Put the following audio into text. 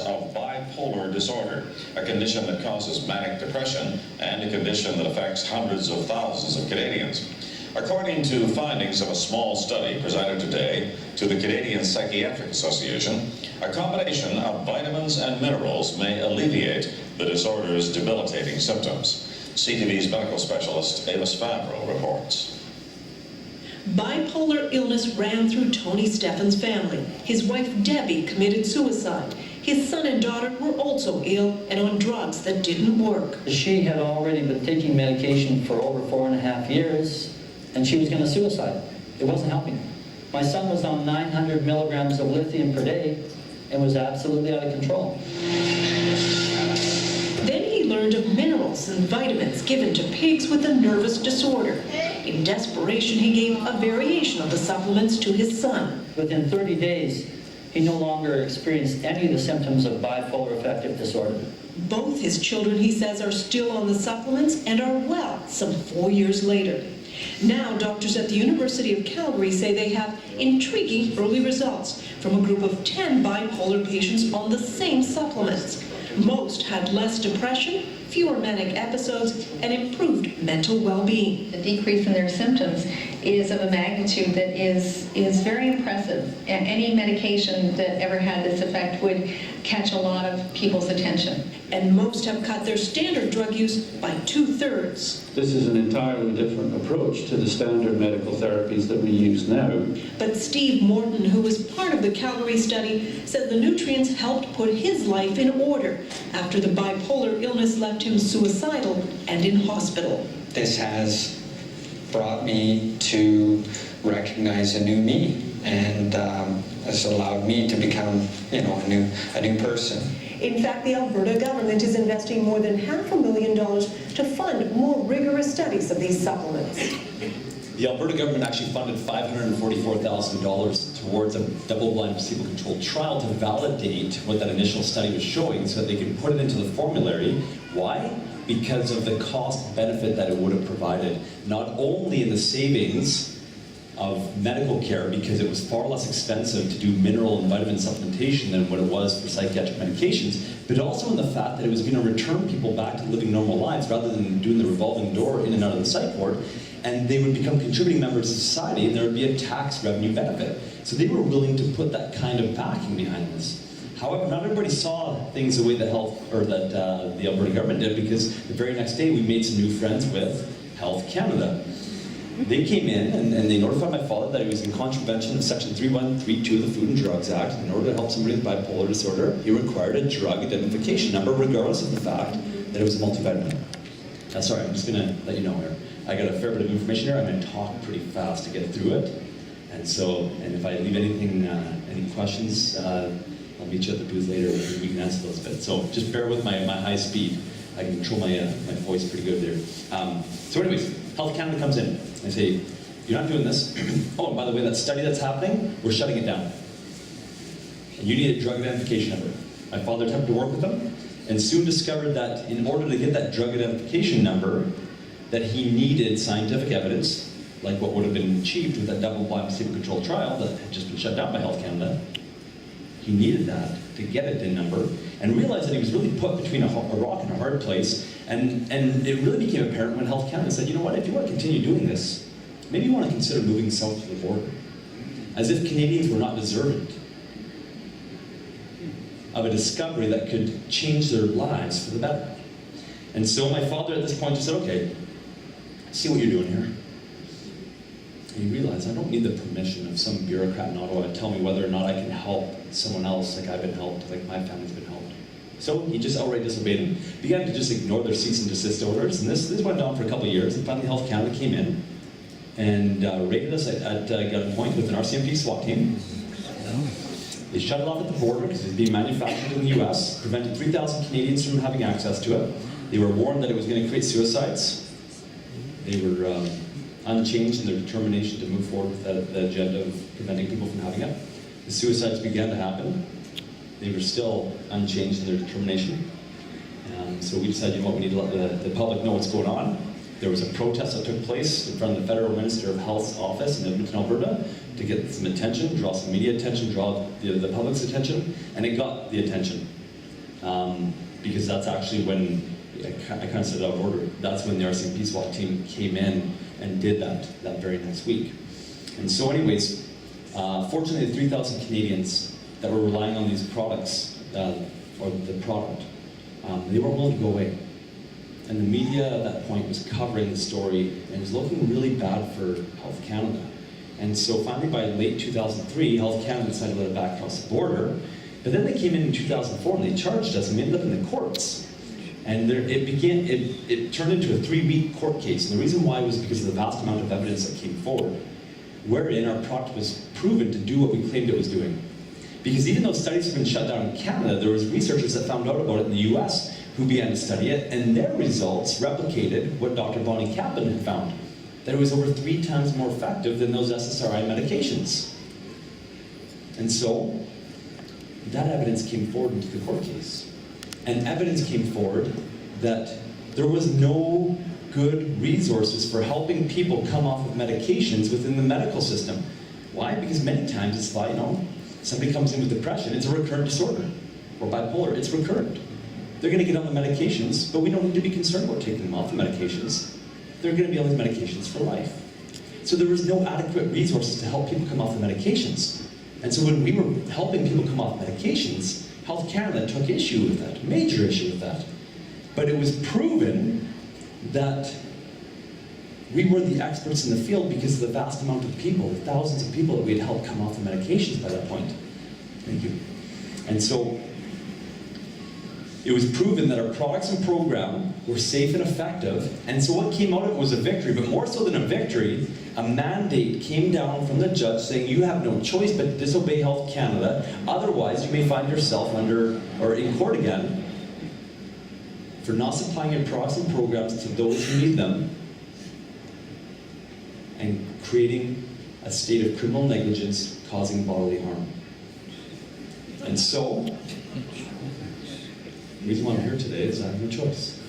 of bipolar disorder, a condition that causes manic depression and a condition that affects hundreds of thousands of Canadians. According to findings of a small study presented today to the Canadian Psychiatric Association, a combination of vitamins and minerals may alleviate the disorder's debilitating symptoms. CTV's medical specialist Avis Favreau reports. Bipolar illness ran through Tony Stephen's family. His wife Debbie committed suicide. His son and daughter were also ill and on drugs that didn't work. She had already been taking medication for over 4.5 years, and she was going to suicide. It wasn't helping. My son was on 900 milligrams of lithium per day and was absolutely out of control. Then he learned of minerals and vitamins given to pigs with a nervous disorder. In desperation, he gave a variation of the supplements to his son. Within 30 days, he no longer experienced any of the symptoms of bipolar affective disorder. Both his children, he says, are still on the supplements and are well some 4 years later. Now, doctors at the University of Calgary say they have intriguing early results from a group of 10 bipolar patients on the same supplements. Most had less depression, fewer manic episodes, and improved mental well-being. The decrease in their symptoms is of a magnitude that is very impressive. Any medication that ever had this effect would catch a lot of people's attention. And most have cut their standard drug use by 2/3. This is an entirely different approach to the standard medical therapies that we use now. But Steve Morton, who was part of the Calgary study, said the nutrients helped put his life in order after the bipolar illness left him suicidal and in hospital. This has brought me to recognize a new me, and has allowed me to become, a new person. In fact, the Alberta government is investing more than $500,000 to fund more rigorous studies of these supplements. The Alberta government actually funded $544,000 towards a double-blind placebo-controlled trial to validate what that initial study was showing so that they could put it into the formulary. Why? Because of the cost benefit that it would have provided, not only in the savings of medical care, because it was far less expensive to do mineral and vitamin supplementation than what it was for psychiatric medications, but also in the fact that it was going to return people back to living normal lives rather than doing the revolving door in and out of the psych ward, and they would become contributing members of society, and there would be a tax revenue benefit. So they were willing to put that kind of backing behind this. However, not everybody saw things the way the Alberta government did, because the very next day we made some new friends with Health Canada. They came in and they notified my father that he was in contravention of Section 3132 of the Food and Drugs Act. In order to help somebody with bipolar disorder, he required a drug identification number, regardless of the fact that it was a multivitamin. Sorry, I'm just going to let you know here. I got a fair bit of information here. I'm going to talk pretty fast to get through it. And if I leave any questions, I'll meet you at the booth later and we can answer those bits. So just bear with my high speed. I can control my voice pretty good there. So anyways, Health Canada comes in. They say, you're not doing this. Oh, and by the way, that study that's happening, we're shutting it down. And you need a drug identification number. My father attempted to work with them and soon discovered that in order to get that drug identification number, that he needed scientific evidence, like what would have been achieved with that double-blind placebo-controlled trial that had just been shut down by Health Canada. He needed that to get a DIN number, and realized that he was really put between a rock and a hard place. And it really became apparent when Health Canada said, you know what, if you want to continue doing this, maybe you want to consider moving south to the border. As if Canadians were not deserving of a discovery that could change their lives for the better. And so my father at this point just said, okay, I see what you're doing here. And he realized I don't need the permission of some bureaucrat in Ottawa to tell me whether or not I can help someone else like I've been helped, like my family's been helped. So he just outright disobeyed them, began to just ignore their cease and desist orders, and this went on for a couple of years, and finally Health Canada came in and raided us at gunpoint with an RCMP SWAT team. They shut it off at the border because it was being manufactured in the US, prevented 3,000 Canadians from having access to it. They were warned that it was going to create suicides. They were unchanged in their determination to move forward with the agenda of preventing people from having it. The suicides began to happen. They were still unchanged in their determination. So we decided, you know what, we need to let the public know what's going on. There was a protest that took place in front of the Federal Minister of Health's office in Edmonton, Alberta, to get some attention, draw some media attention, draw the public's attention, and it got the attention. because that's actually when, I kind of said out of order, that's when the RC Peace Walk team came in and did that very next week. And so anyways, fortunately the 3,000 Canadians that were relying on these products, or the product, they weren't willing to go away. And the media at that point was covering the story and it was looking really bad for Health Canada. And so finally by late 2003, Health Canada decided to let it back across the border. But then they came in 2004 and they charged us and we ended up in the courts. And it turned into a 3-week court case. And the reason why was because of the vast amount of evidence that came forward, wherein our product was proven to do what we claimed it was doing. Because even though studies have been shut down in Canada, there was researchers that found out about it in the US who began to study it, and their results replicated what Dr. Bonnie Kaplan had found, that it was over 3 times more effective than those SSRI medications. And so, that evidence came forward into the court case. And evidence came forward that there was no good resources for helping people come off of medications within the medical system. Why? Because many times it's like, somebody comes in with depression, it's a recurrent disorder, or bipolar, it's recurrent. They're going to get on the medications, but we don't need to be concerned about taking them off the medications. They're going to be on these medications for life. So there was no adequate resources to help people come off the medications. And so when we were helping people come off medications, Health Canada took issue with that, major issue with that. But it was proven that we were the experts in the field because of the vast amount of people, the thousands of people that we had helped come off the medications by that point. Thank you. And so it was proven that our products and program were safe and effective, and so what came out of it was a victory, but more so than a victory, a mandate came down from the judge saying you have no choice but to disobey Health Canada, otherwise you may find yourself in court again for not supplying your products and programs to those who need them, and creating a state of criminal negligence causing bodily harm. And so, the reason why I'm here today is I have no choice.